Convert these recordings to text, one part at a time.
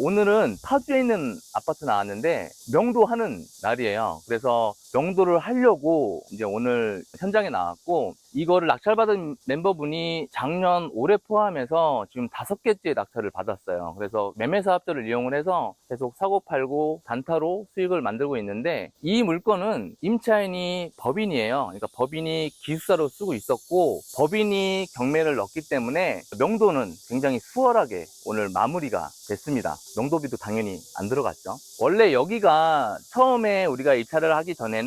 오늘은 파주에 있는 아파트 나왔는데 명도하는 날이에요. 그래서 명도를 하려고 이제 오늘 현장에 나왔고, 이거를 낙찰받은 멤버분이 작년 올해 포함해서 지금 5개째 낙찰을 받았어요. 그래서 매매사업자를 이용을 해서 계속 사고 팔고 단타로 수익을 만들고 있는데, 이 물건은 임차인이 법인이에요. 그러니까 법인이 기숙사로 쓰고 있었고 법인이 경매를 넣었기 때문에 명도는 굉장히 수월하게 오늘 마무리가 됐습니다. 명도비도 당연히 안 들어갔죠. 원래 여기가 처음에 우리가 입찰을 하기 전에는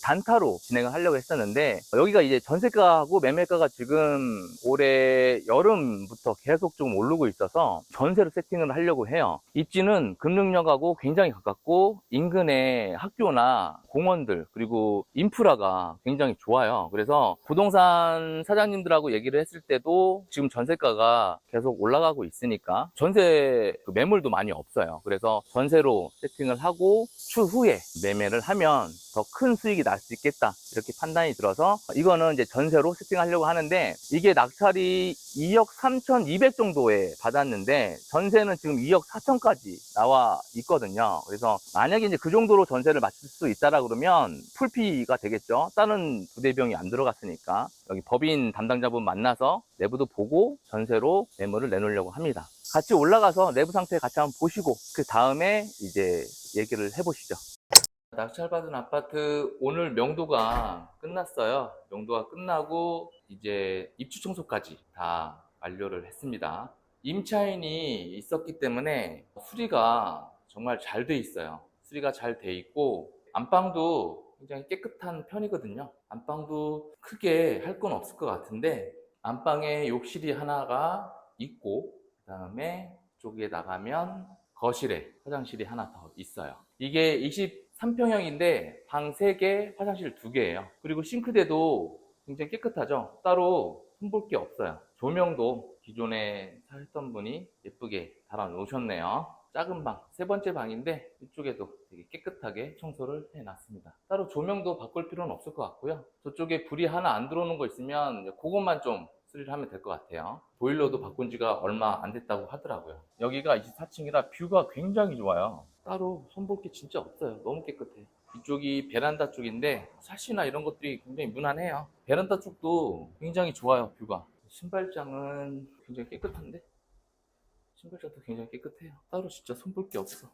단타로 진행을 하려고 했었는데, 여기가 이제 전세가하고 매매가가 지금 올해 여름부터 계속 좀 오르고 있어서 전세로 세팅을 하려고 해요. 입지는 금능역하고 굉장히 가깝고 인근에 학교나 공원들 그리고 인프라가 굉장히 좋아요. 그래서 부동산 사장님들하고 얘기를 했을 때도 지금 전세가가 계속 올라가고 있으니까 전세 매물도 많이 없어요. 그래서 전세로 세팅을 하고 추후에 매매를 하면 더 큰 수익이 날 수 있겠다, 이렇게 판단이 들어서 이거는 이제 전세로 세팅하려고 하는데, 이게 낙찰이 2억 3,200 정도에 받았는데 전세는 지금 2억 4천까지 나와 있거든요. 그래서 만약에 이제 그 정도로 전세를 맞출 수 있다라 그러면 풀피가 되겠죠. 다른 부대비용이 안 들어갔으니까. 여기 법인 담당자분 만나서 내부도 보고 전세로 매물을 내놓으려고 합니다. 같이 올라가서 내부 상태 같이 한번 보시고 그 다음에 이제 얘기를 해보시죠. 낙찰받은 아파트 오늘 명도가 끝났어요. 명도가 끝나고 이제 입주 청소까지 다 완료를 했습니다. 임차인이 있었기 때문에 수리가 정말 잘 돼 있어요. 수리가 잘 돼 있고 안방도 굉장히 깨끗한 편이거든요. 안방도 크게 할 건 없을 것 같은데, 안방에 욕실이 하나가 있고 그 다음에 쪽에 나가면 거실에 화장실이 하나 더 있어요. 이게 23평형인데 방 3개, 화장실 2개예요. 그리고 싱크대도 굉장히 깨끗하죠. 따로 손볼 게 없어요. 조명도 기존에 사셨던 분이 예쁘게 달아 놓으셨네요. 작은 방, 3번째 방인데 이쪽에도 되게 깨끗하게 청소를 해놨습니다. 따로 조명도 바꿀 필요는 없을 것 같고요. 저쪽에 불이 하나 안 들어오는 거 있으면 그것만 좀 수리를 하면 될 것 같아요. 보일러도 바꾼 지가 얼마 안 됐다고 하더라고요. 여기가 24층이라 뷰가 굉장히 좋아요. 따로 손볼 게 진짜 없어요. 너무 깨끗해. 이쪽이 베란다 쪽인데 샤시나 이런 것들이 굉장히 무난해요. 베란다 쪽도 굉장히 좋아요. 뷰가. 신발장은 굉장히 깨끗한데? 신발장도 굉장히 깨끗해요. 따로 진짜 손볼 게 없어.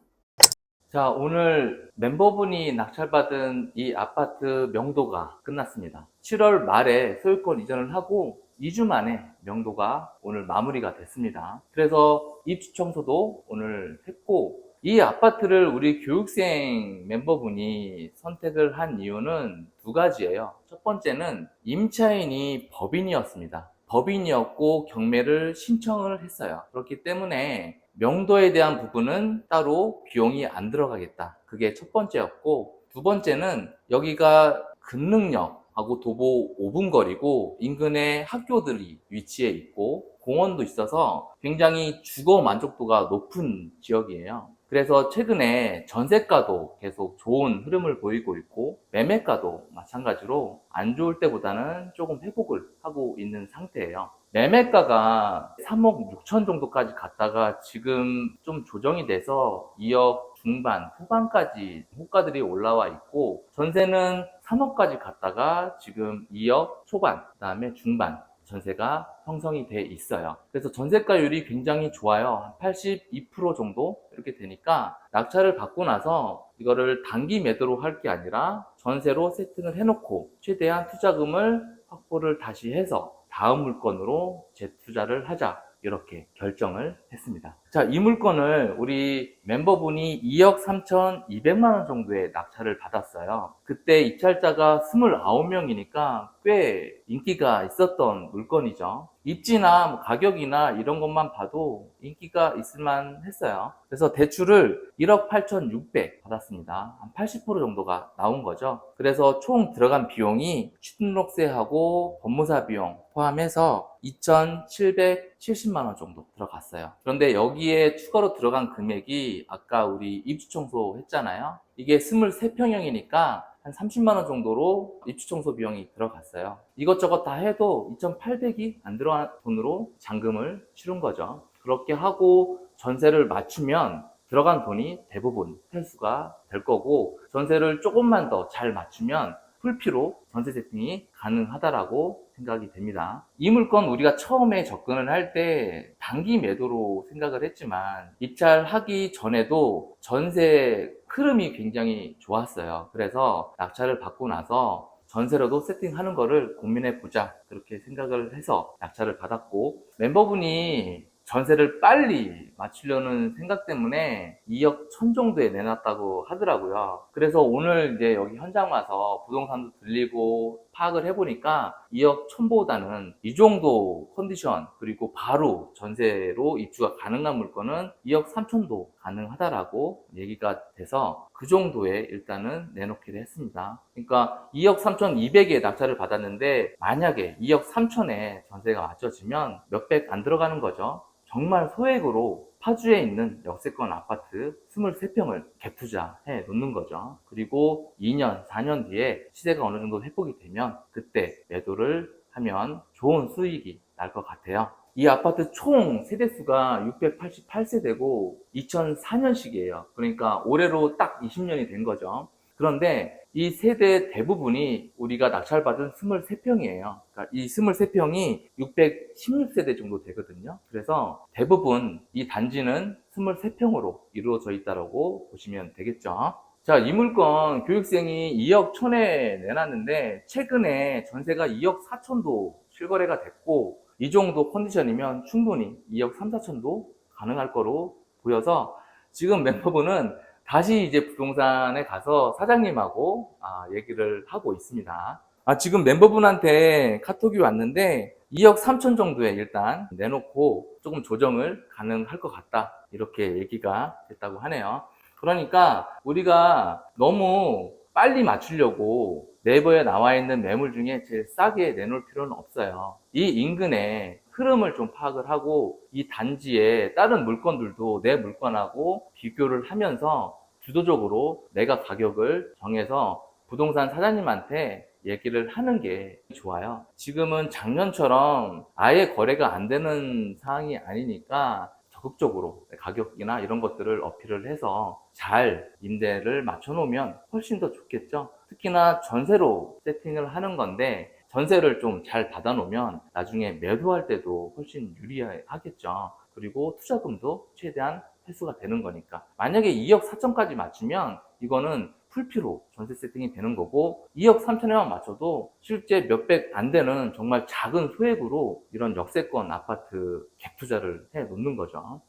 자, 오늘 멤버분이 낙찰받은 이 아파트 명도가 끝났습니다. 7월 말에 소유권 이전을 하고 2주 만에 명도가 오늘 마무리가 됐습니다. 그래서 입주 청소도 오늘 했고, 이 아파트를 우리 교육생 멤버분이 선택을 한 이유는 2가지예요. 첫 번째는 임차인이 법인이었습니다. 법인이었고 경매를 신청을 했어요. 그렇기 때문에 명도에 대한 부분은 따로 비용이 안 들어가겠다. 그게 첫 번째였고, 2번째는 여기가 금능역하고 도보 5분 거리고 인근에 학교들이 위치해 있고 공원도 있어서 굉장히 주거 만족도가 높은 지역이에요. 그래서 최근에 전세가도 계속 좋은 흐름을 보이고 있고 매매가도 마찬가지로 안 좋을 때보다는 조금 회복을 하고 있는 상태예요. 매매가가 3억 6천 정도까지 갔다가 지금 좀 조정이 돼서 2억 중반, 후반까지 호가들이 올라와 있고, 전세는 3억까지 갔다가 지금 2억 초반, 그 다음에 중반 전세가 형성이 돼 있어요. 그래서 전세가율이 굉장히 좋아요. 82% 정도 이렇게 되니까 낙찰을 받고 나서 이거를 단기 매도로 할 게 아니라 전세로 세팅을 해놓고 최대한 투자금을 확보를 다시 해서 다음 물건으로 재투자를 하자, 이렇게 결정을 했습니다. 자, 이 물건을 우리 멤버분이 2억 3,200만 원 정도의 낙찰을 받았어요. 그때 입찰자가 29명이니까 꽤 인기가 있었던 물건이죠. 입지나 뭐 가격이나 이런 것만 봐도 인기가 있을만 했어요. 그래서 대출을 1억 8,600 받았습니다. 한 80% 정도가 나온 거죠. 그래서 총 들어간 비용이 취등록세하고 법무사 비용 포함해서 2,770만 원 정도 들어갔어요. 그런데 여기에 추가로 들어간 금액이 아까 우리 입주 청소 했잖아요. 이게 23평형이니까 한 30만 원 정도로 입주 청소 비용이 들어갔어요. 이것저것 다 해도 2,800이 안 들어간 돈으로 잔금을 치른 거죠. 그렇게 하고 전세를 맞추면 들어간 돈이 대부분 회수가 될 거고, 전세를 조금만 더 잘 맞추면 풀피로 전세 세팅이 가능하다라고 생각이 됩니다. 이 물건 우리가 처음에 접근을 할 때 단기 매도로 생각을 했지만 입찰하기 전에도 전세 흐름이 굉장히 좋았어요. 그래서 낙찰을 받고 나서 전세로도 세팅하는 거를 고민해 보자, 그렇게 생각을 해서 낙찰을 받았고, 멤버분이 전세를 빨리 맞추려는 생각 때문에 2억 1천 정도에 내놨다고 하더라고요. 그래서 오늘 이제 여기 현장 와서 부동산도 들리고 파악을 해보니까 2억 1천보다는 이 정도 컨디션, 그리고 바로 전세로 입주가 가능한 물건은 2억 3천도 가능하다라고 얘기가 돼서 그 정도에 일단은 내놓기로 했습니다. 그러니까 2억 3천2백에 낙찰을 받았는데, 만약에 2억 3천에 전세가 맞춰지면 몇백 안 들어가는 거죠. 정말 소액으로 파주에 있는 역세권 아파트 23평을 갭 투자해 놓는 거죠. 그리고 2년, 4년 뒤에 시세가 어느 정도 회복이 되면 그때 매도를 하면 좋은 수익이 날 것 같아요. 이 아파트 총 세대수가 688세대고 2004년식이에요. 그러니까 올해로 딱 20년이 된 거죠. 그런데 이 세대 대부분이 우리가 낙찰받은 23평이에요. 그러니까 이 23평이 616세대 정도 되거든요. 그래서 대부분 이 단지는 23평으로 이루어져 있다고 보시면 되겠죠. 자, 이 물건 교육생이 2억 1천에 내놨는데 최근에 전세가 2억 4천도 실거래가 됐고, 이 정도 컨디션이면 충분히 2억 3, 4천도 가능할 거로 보여서 지금 멤버분은 다시 이제 부동산에 가서 사장님하고 얘기를 하고 있습니다. 지금 멤버분한테 카톡이 왔는데 2억 3천 정도에 일단 내놓고 조금 조정을 가능할 것 같다, 이렇게 얘기가 됐다고 하네요. 그러니까 우리가 너무 빨리 맞추려고 네이버에 나와 있는 매물 중에 제일 싸게 내놓을 필요는 없어요. 이 인근에 흐름을 좀 파악을 하고 이 단지에 다른 물건들도 내 물건하고 비교를 하면서 주도적으로 내가 가격을 정해서 부동산 사장님한테 얘기를 하는 게 좋아요. 지금은 작년처럼 아예 거래가 안 되는 상황이 아니니까 적극적으로 가격이나 이런 것들을 어필을 해서 잘 임대를 맞춰 놓으면 훨씬 더 좋겠죠. 특히나 전세로 세팅을 하는 건데 전세를 좀 잘 받아 놓으면 나중에 매도할 때도 훨씬 유리하겠죠. 그리고 투자금도 최대한 회수가 되는 거니까. 만약에 2억 4천까지 맞추면 이거는 풀피로 전세 세팅이 되는 거고, 2억 3천에만 맞춰도 실제 몇백 안 되는 정말 작은 소액으로 이런 역세권 아파트 갭 투자를 해 놓는 거죠.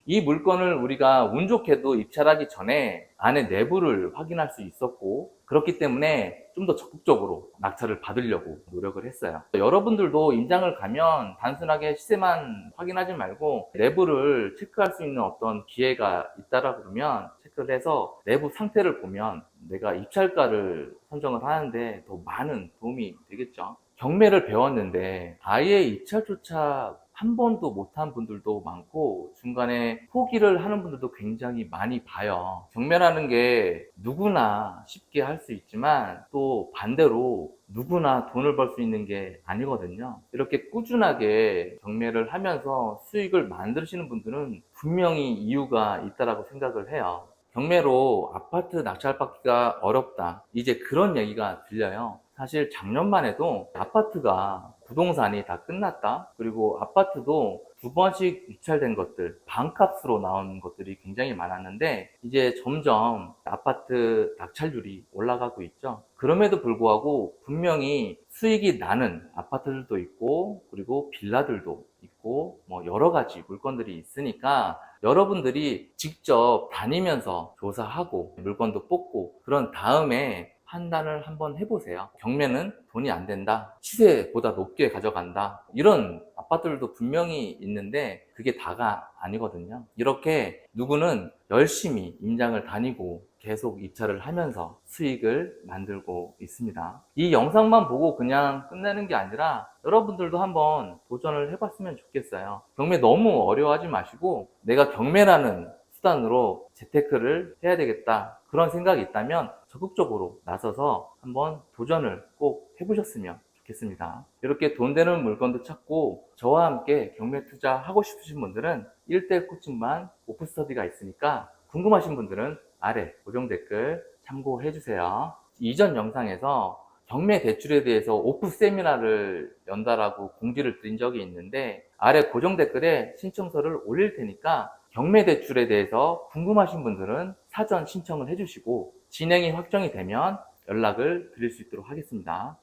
이 물건을 우리가 운 좋게도 입찰하기 전에 안에 내부를 확인할 수 있었고, 그렇기 때문에 좀 더 적극적으로 낙찰을 받으려고 노력을 했어요. 여러분들도 임장을 가면 단순하게 시세만 확인하지 말고 내부를 체크할 수 있는 어떤 기회가 있다라 그러면 체크를 해서 내부 상태를 보면 내가 입찰가를 선정을 하는데 더 많은 도움이 되겠죠. 경매를 배웠는데 아예 입찰조차 한 번도 못한 분들도 많고 중간에 포기를 하는 분들도 굉장히 많이 봐요. 경매라는 게 누구나 쉽게 할 수 있지만 또 반대로 누구나 돈을 벌 수 있는 게 아니거든요. 이렇게 꾸준하게 경매를 하면서 수익을 만드시는 분들은 분명히 이유가 있다고 생각을 해요. 경매로 아파트 낙찰받기가 어렵다, 이제 그런 얘기가 들려요. 사실 작년만 해도 아파트가 부동산이 다 끝났다, 그리고 아파트도 두 번씩 유찰된 것들, 반값으로 나온 것들이 굉장히 많았는데 이제 점점 아파트 낙찰률이 올라가고 있죠. 그럼에도 불구하고 분명히 수익이 나는 아파트들도 있고 그리고 빌라들도 있고 뭐 여러 가지 물건들이 있으니까 여러분들이 직접 다니면서 조사하고 물건도 뽑고 그런 다음에 판단을 한번 해보세요. 경매는 돈이 안 된다, 시세보다 높게 가져간다, 이런 아파트들도 분명히 있는데 그게 다가 아니거든요. 이렇게 누구는 열심히 임장을 다니고 계속 입찰을 하면서 수익을 만들고 있습니다. 이 영상만 보고 그냥 끝내는 게 아니라 여러분들도 한번 도전을 해봤으면 좋겠어요. 경매 너무 어려워하지 마시고 내가 경매라는 수단으로 재테크를 해야 되겠다, 그런 생각이 있다면 적극적으로 나서서 한번 도전을 꼭 해보셨으면 좋겠습니다. 좋겠습니다. 이렇게 돈 되는 물건도 찾고 저와 함께 경매 투자하고 싶으신 분들은 1대1 코칭반 오프스터디가 있으니까 궁금하신 분들은 아래 고정 댓글 참고해 주세요. 이전 영상에서 경매 대출에 대해서 오프 세미나를 연다라고 공지를 드린 적이 있는데 아래 고정 댓글에 신청서를 올릴 테니까 경매 대출에 대해서 궁금하신 분들은 사전 신청을 해주시고 진행이 확정이 되면 연락을 드릴 수 있도록 하겠습니다.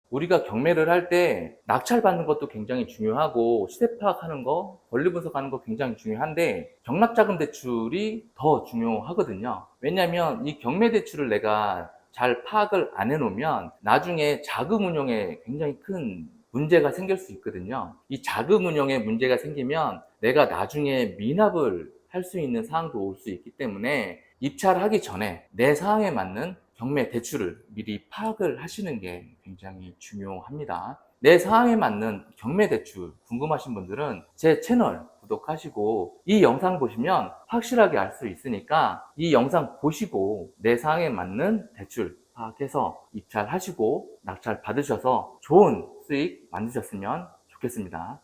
우리가 경매를 할 때 낙찰 받는 것도 굉장히 중요하고 시세 파악하는 거, 권리 분석하는 거 굉장히 중요한데 경락자금 대출이 더 중요하거든요. 왜냐하면 이 경매 대출을 내가 잘 파악을 안 해놓으면 나중에 자금 운용에 굉장히 큰 문제가 생길 수 있거든요. 이 자금 운용에 문제가 생기면 내가 나중에 미납을 할 수 있는 상황도 올 수 있기 때문에 입찰하기 전에 내 상황에 맞는 경매 대출을 미리 파악을 하시는 게 굉장히 중요합니다. 내 상황에 맞는 경매 대출 궁금하신 분들은 제 채널 구독하시고 이 영상 보시면 확실하게 알 수 있으니까 이 영상 보시고 내 상황에 맞는 대출 파악해서 입찰하시고 낙찰 받으셔서 좋은 수익 만드셨으면 좋겠습니다.